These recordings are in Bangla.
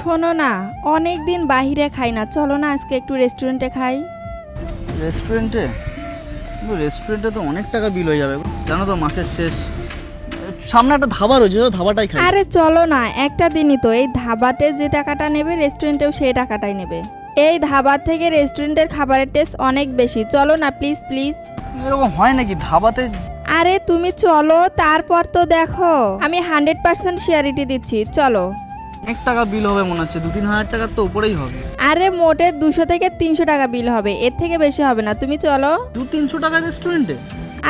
শোনো না, অনেক দিন বাইরে খাই না, চলো না আজকে একটু রেস্টুরেন্টে খাই। রেস্টুরেন্টে? কিন্তু রেস্টুরেন্টে তো অনেক টাকা বিল হয়ে যাবে, জানো তো মাসের শেষ। সামনে একটা ধাবা রয়েছে, চলো ধাবাটাই খাই। আরে চলো না, একটা দিনই তো, এই ধাবাতে যে টাকাটা নেবে রেস্টুরেন্টেও সেই টাকাটাই নেবে। এই ধাবার থেকে রেস্টুরেন্টের খাবারের টেস্ট অনেক বেশি, চলো না প্লিজ প্লিজ। এরকম হয় নাকি ধাবাতে? আরে তুমি চলো, তারপর তো দেখো আমি 100% শিওরিটি দিচ্ছি, চলো। অনেক টাকা বিল হবে মনে হচ্ছে, 2-3 হাজার টাকার তো উপরেই হবে। আরে মোটে 200 থেকে 300 টাকা বিল হবে, এর থেকে বেশি হবে না, তুমি চলো। 200-300 টাকা রেস্টুরেন্টে?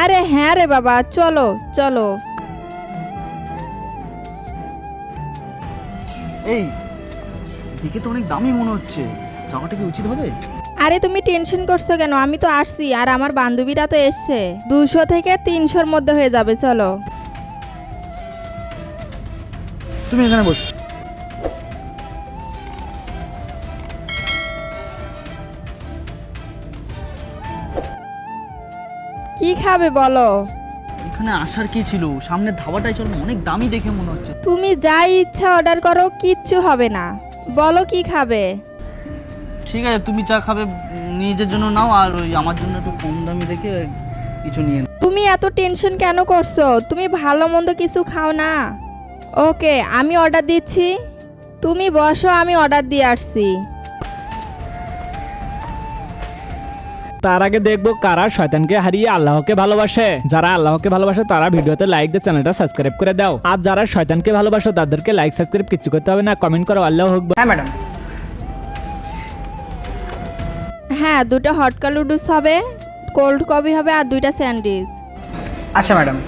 আরে হ্যাঁ রে বাবা, চলো চলো। এই দেখে তো অনেক দামি মনে হচ্ছে, যাওয়াটা কি উচিত হবে? আরে তুমি টেনশন করছো কেন, আমি তো আসছি আর আমার বান্ধবীরা তো এসছে, 200 থেকে 300-র মধ্যে হয়ে যাবে, চলো। তুমি এখানে বসো। কি খাবে বলো? এখানে আসার কি ছিল, সামনের ধাবাটাই চলো, অনেক দামি দেখে মনে হচ্ছে। তুমি যাই ইচ্ছা অর্ডার করো, কিচ্ছু হবে না, বলো কি খাবে। ঠিক আছে, তুমি যা খাবে নিজের জন্য নাও, আর ওই আমার জন্য একটু কম দামি দেখে কিছু নিয়ে নাও। তুমি এত টেনশন কেন করছো, তুমি ভালো মন্দ কিছু খাও না। ওকে, আমি অর্ডার দিচ্ছি, তুমি বসো, আমি অর্ডার দিয়ে আসছি। তার আগে দেখবো কারা শয়তানকে হারিয়ে আল্লাহকে ভালোবাসে। যারা আল্লাহকে ভালোবাসে তারা ভিডিওতে লাইক দিয়ে চ্যানেলটা সাবস্ক্রাইব করে দাও। আর যারা শয়তানকে ভালোবাসে তাদেরকে লাইক সাবস্ক্রাইব কিছু করতে হবে না, কমেন্ট করো আল্লাহ আকবার। হ্যাঁ ম্যাডাম। হ্যাঁ, 2টা হটকা নুডলস হবে, কোল্ড কফি হবে আর 2টা স্যান্ডউইচ। আচ্ছা ম্যাডাম।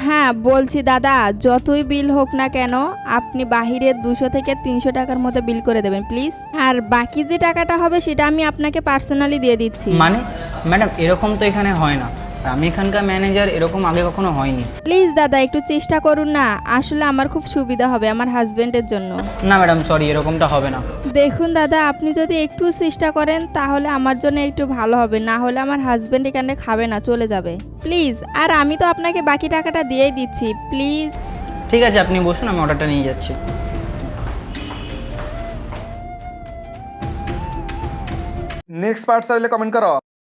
হ্যাঁ বলছি দাদা, যতই বিল হোক না কেন আপনি বাহিরে 200 থেকে 300 টাকার মতো বিল করে দেবেন প্লিজ, আর বাকি যে টাকাটা হবে সেটা আমি আপনাকে পার্সোনালি দিয়ে দিচ্ছি। মানে ম্যাডাম এরকম তো এখানে হয় না, আমি এখানকার ম্যানেজার, এরকম আগে কখনো হয়নি। প্লিজ দাদা একটু চেষ্টা করুন না, আসলে আমার খুব সুবিধা হবে আমার হাজবেন্ডের জন্য। না ম্যাডাম সরি, এরকমটা হবে না। দেখুন দাদা, আপনি যদি একটু চেষ্টা করেন তাহলে আমার জন্য একটু ভালো হবে, না হলে আমার হাজবেন্ড এখানে খাবে না, চলে যাবে প্লিজ। আর আমি তো আপনাকে বাকি টাকাটা দিয়েই দিচ্ছি, প্লিজ। ঠিক আছে আপনি বসুন, আমি অর্ডারটা নিয়ে যাচ্ছি। নেক্সট পার্ট চাইলে কমেন্ট করো।